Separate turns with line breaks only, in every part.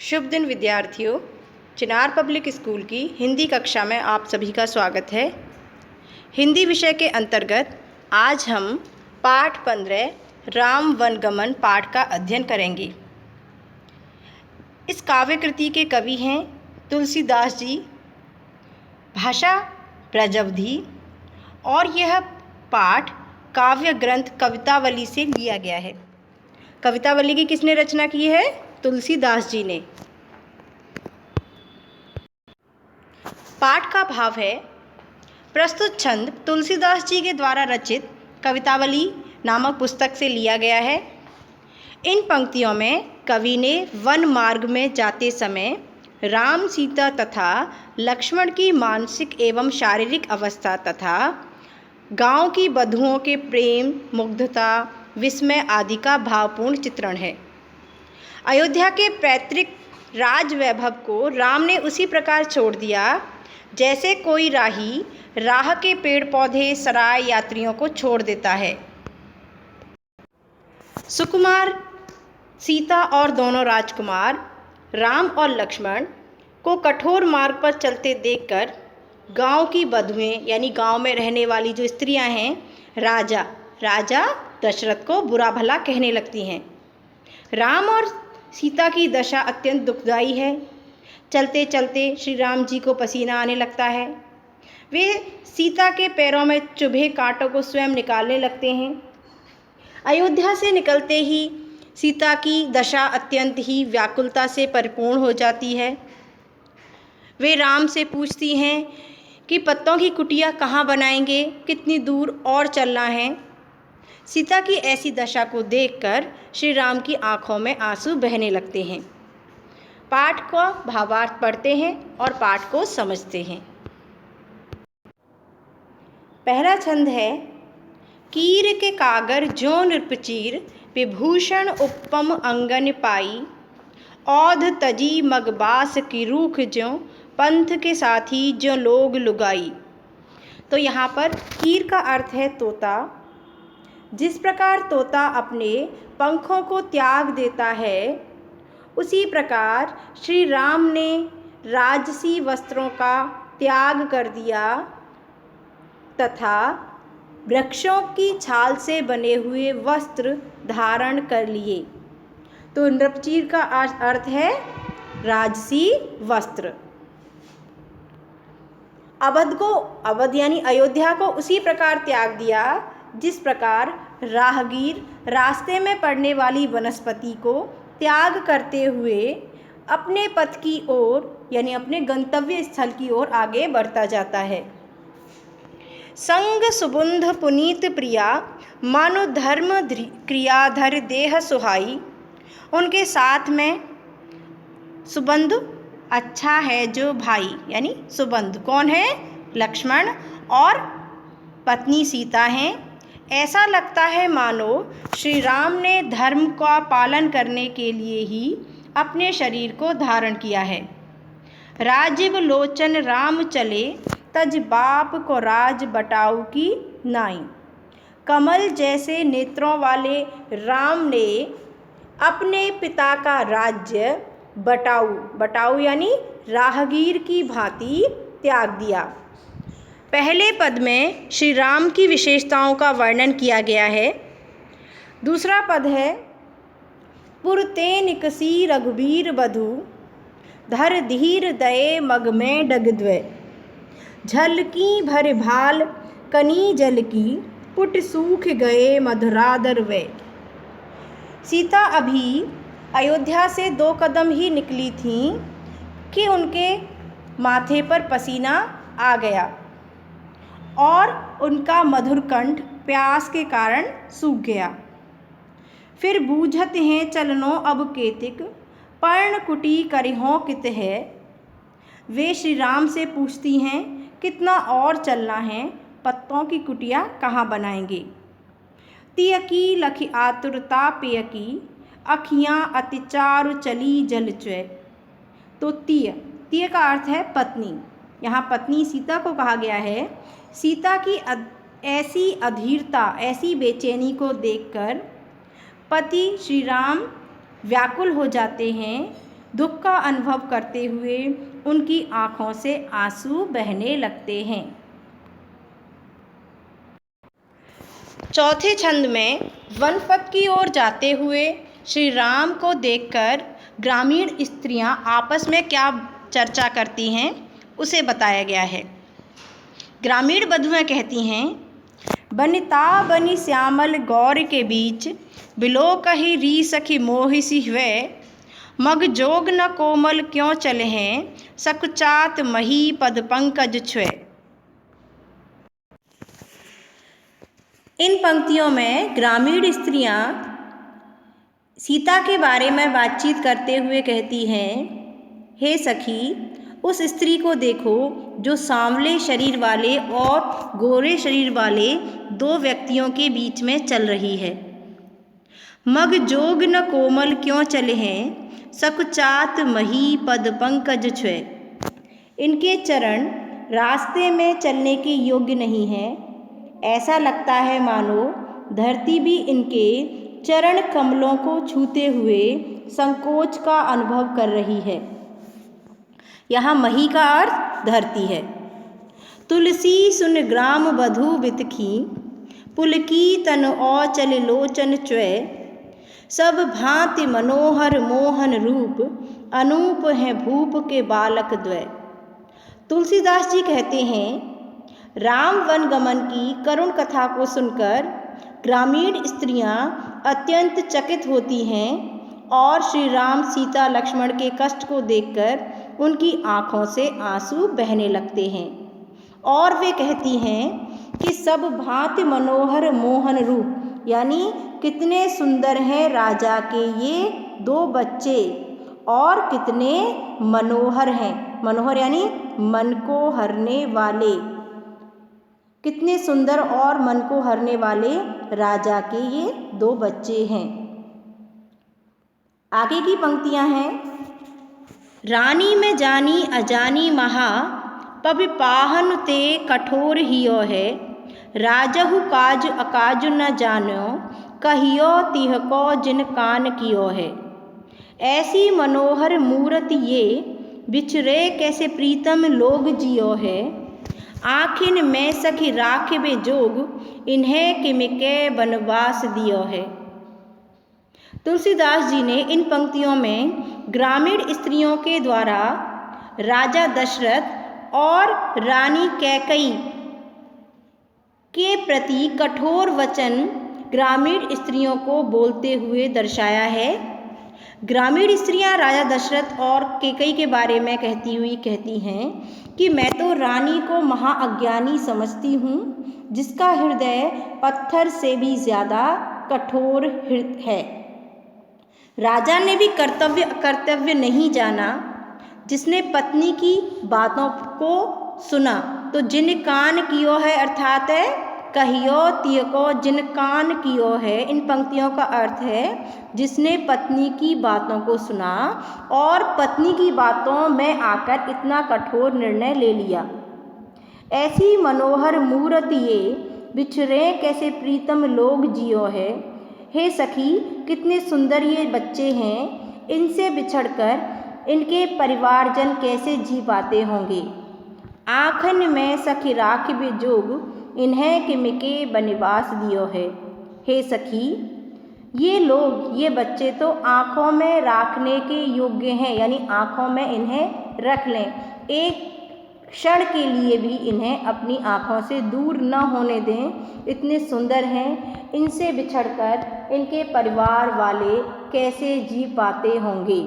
शुभ दिन विद्यार्थियों। चिनार public school की हिंदी कक्षा में आप सभी का स्वागत है। हिंदी विषय के अंतर्गत आज हम पाठ 15 राम वनगमन पाठ का अध्ययन करेंगे। इस काव्य कृति के कवि हैं तुलसीदास जी, भाषा ब्रजवधी और यह पाठ काव्य ग्रंथ कवितावली से लिया गया है। कवितावली की किसने रचना की है? तुलसीदास जी ने। पाठ का भाव है। प्रस्तुत छंद तुलसीदास जी के द्वारा रचित कवितावली नामक पुस्तक से लिया गया है। इन पंक्तियों में कवि ने वन मार्ग में जाते समय राम, सीता तथा लक्ष्मण की मानसिक एवं शारीरिक अवस्था तथा गांव की बधुओं के प्रेम, मुग्धता, विस्मय आदि का भावपूर्ण चित्रण है। अयोध्या के पैतृक राज वैभव को राम ने उसी प्रकार छोड़ दिया जैसे कोई राही राह के पेड़ पौधे, सराय, यात्रियों को छोड़ देता है। सुकुमार सीता और दोनों राजकुमार राम और लक्ष्मण को कठोर मार्ग पर चलते देखकर गांव की बधुएं यानी गांव में रहने वाली जो स्त्रियां हैं, राजा दशरथ को बुरा भला कहने लगती हैं। राम और सीता की दशा अत्यंत दुखदायी है। चलते चलते श्री राम जी को पसीना आने लगता है। वे सीता के पैरों में चुभे कांटों को स्वयं निकालने लगते हैं। अयोध्या से निकलते ही सीता की दशा अत्यंत ही व्याकुलता से परिपूर्ण हो जाती है। वे राम से पूछती हैं कि पत्तों की कुटिया कहाँ बनाएंगे, कितनी दूर और चलना है। सीता की ऐसी दशा को देखकर श्री राम की आंखों में आंसू बहने लगते हैं। पाठ का भावार्थ पढ़ते हैं और पाठ को समझते हैं। पहला छंद है। कीर के कागर जो नृपचीर, विभूषण उपम अंगन पाई, औध तजी मगबास की रूख ज्यों, पंथ के साथी ज्यों लोग लुगाई। तो यहाँ पर कीर का अर्थ है तोता। जिस प्रकार तोता अपने पंखों को त्याग देता है, उसी प्रकार श्री राम ने राजसी वस्त्रों का त्याग कर दिया तथा वृक्षों की छाल से बने हुए वस्त्र धारण कर लिए। तो नृपचीर का अर्थ है राजसी वस्त्र। अवध यानी अयोध्या को उसी प्रकार त्याग दिया जिस प्रकार राहगीर रास्ते में पड़ने वाली वनस्पति को त्याग करते हुए अपने पथ की ओर यानी अपने गंतव्य स्थल की ओर आगे बढ़ता जाता है। संग सुबुंध पुनीत प्रिया, मानो धर्म क्रियाधर देह सुहाई। उनके साथ में सुबंधु अच्छा है जो भाई यानी सुबंधु कौन है? लक्ष्मण और पत्नी सीता हैं। ऐसा लगता है मानो श्री राम ने धर्म का पालन करने के लिए ही अपने शरीर को धारण किया है। राजीव लोचन राम चले, तज बाप को राज बटाऊ की नाई। कमल जैसे नेत्रों वाले राम ने अपने पिता का राज्य बटाऊ यानी राहगीर की भांति त्याग दिया। पहले पद में श्री राम की विशेषताओं का वर्णन किया गया है। दूसरा पद है। पुरते निकसी रघुबीर बधु, धर धीर दये मग में डगद्वय। झलकी भर भाल कनी जल की, पुट सूख गए मधुरादर वे। सीता अभी अयोध्या से 2 कदम ही निकली थीं कि उनके माथे पर पसीना आ गया और उनका मधुर कंठ प्यास के कारण सूख गया। फिर बूझत हैं चलनो अब केतिक, पर्ण कुटी करिहों कित है। वे श्री राम से पूछती हैं कितना और चलना है, पत्तों की कुटिया कहाँ बनाएंगे। तिय की लखी आतुरता पेय की, अखियाँ अति चारु चली जलचय। तो तिय का अर्थ है पत्नी। यहाँ पत्नी सीता को कहा गया है। सीता की ऐसी अधीरता, ऐसी बेचैनी को देखकर पति श्री राम व्याकुल हो जाते हैं दुख का अनुभव करते हुए उनकी आँखों से आंसू बहने लगते हैं। चौथे छंद में वन पथ की ओर जाते हुए श्री राम को देखकर ग्रामीण स्त्रियां आपस में क्या चर्चा करती हैं उसे बताया गया है। ग्रामीण बधुएं कहती हैं, बनिता बनी श्यामल गौर के बीच, बिलो कही री सखी मोहिसी हुए, मग जोग न कोमल क्यों चले हैं, सकुचात मही पद पंकज छुए। इन पंक्तियों में ग्रामीण स्त्रियां सीता के बारे में बातचीत करते हुए कहती हैं, हे सखी, उस स्त्री को देखो जो सांवले शरीर वाले और गोरे शरीर वाले दो व्यक्तियों के बीच में चल रही है। मग जोग न कोमल क्यों चले हैं, सकुचात मही पद पंकज छुए। इनके चरण रास्ते में चलने के योग्य नहीं हैं। ऐसा लगता है मानो धरती भी इनके चरण कमलों को छूते हुए संकोच का अनुभव कर रही है। यहाँ मही का अर्थ धरती है। तुलसी सुन ग्राम बधु बितखी, पुलकी तन औचल लोचन च्वय, सब भांति मनोहर मोहन रूप, अनूप हैं भूप के बालक द्वय। तुलसीदास जी कहते हैं, राम वन गमन की करुण कथा को सुनकर ग्रामीण स्त्रियां अत्यंत चकित होती हैं और श्री राम सीता लक्ष्मण के कष्ट को देखकर उनकी आँखों से आंसू बहने लगते हैं और वे कहती हैं कि सब भांति मनोहर मोहन रूप, यानी कितने सुंदर हैं राजा के ये दो बच्चे और कितने मनोहर हैं। मनोहर यानी मन को हरने वाले, कितने सुंदर और मन को हरने वाले राजा के ये दो बच्चे हैं। आगे की पंक्तियां हैं, रानी में जानी अजानी महा, पब पाहन ते कठोर हियो है, राजहु काज अकाज न जानो, कहियो तिह को जिन कान कियो है। ऐसी मनोहर मूरत ये, बिछरे कैसे प्रीतम लोग जियो है, आखिन में सखी राखबे जोग, इन्हें किमिके बनवास दियो है। तुलसीदास जी ने इन पंक्तियों में ग्रामीण स्त्रियों के द्वारा राजा दशरथ और रानी कैकई के प्रति कठोर वचन ग्रामीण स्त्रियों को बोलते हुए दर्शाया है। ग्रामीण स्त्रियां राजा दशरथ और कैकई के बारे में कहती हैं कि मैं तो रानी को महाअज्ञानी समझती हूँ, जिसका हृदय पत्थर से भी ज़्यादा कठोर है। राजा ने भी कर्तव्य नहीं जाना, जिसने पत्नी की बातों को सुना तो जिन कान कियो है, अर्थात है कहियो तिय को जिन कान कियो है। इन पंक्तियों का अर्थ है जिसने पत्नी की बातों को सुना और पत्नी की बातों में आकर इतना कठोर निर्णय ले लिया। ऐसी मनोहर मूरत ये, बिछरे कैसे प्रीतम लोग जियो है। हे सखी, कितने सुंदर ये बच्चे हैं, इनसे बिछड़कर इनके परिवारजन कैसे जी पाते होंगे। आँखन में सखी राखबे जोग, इन्हें किमिके बनवास दियो है। हे सखी, ये लोग, ये बच्चे तो आँखों में रखने के योग्य हैं, यानी आँखों में इन्हें रख लें, एक क्षण के लिए भी इन्हें अपनी आँखों से दूर न होने दें। इतने सुंदर हैं, इनसे बिछड़कर इनके परिवार वाले कैसे जी पाते होंगे।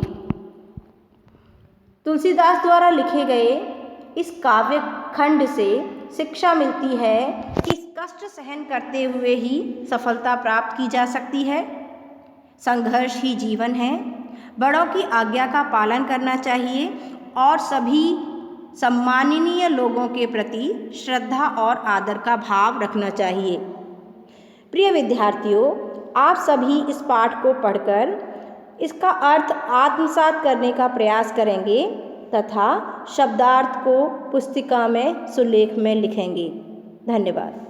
तुलसीदास द्वारा लिखे गए इस काव्य खंड से शिक्षा मिलती है कि कष्ट सहन करते हुए ही सफलता प्राप्त की जा सकती है। संघर्ष ही जीवन है। बड़ों की आज्ञा का पालन करना चाहिए और सभी सम्माननीय लोगों के प्रति श्रद्धा और आदर का भाव रखना चाहिए। प्रिय विद्यार्थियों, आप सभी इस पाठ को पढ़कर इसका अर्थ आत्मसात करने का प्रयास करेंगे तथा शब्दार्थ को पुस्तिका में सुलेख में लिखेंगे। धन्यवाद।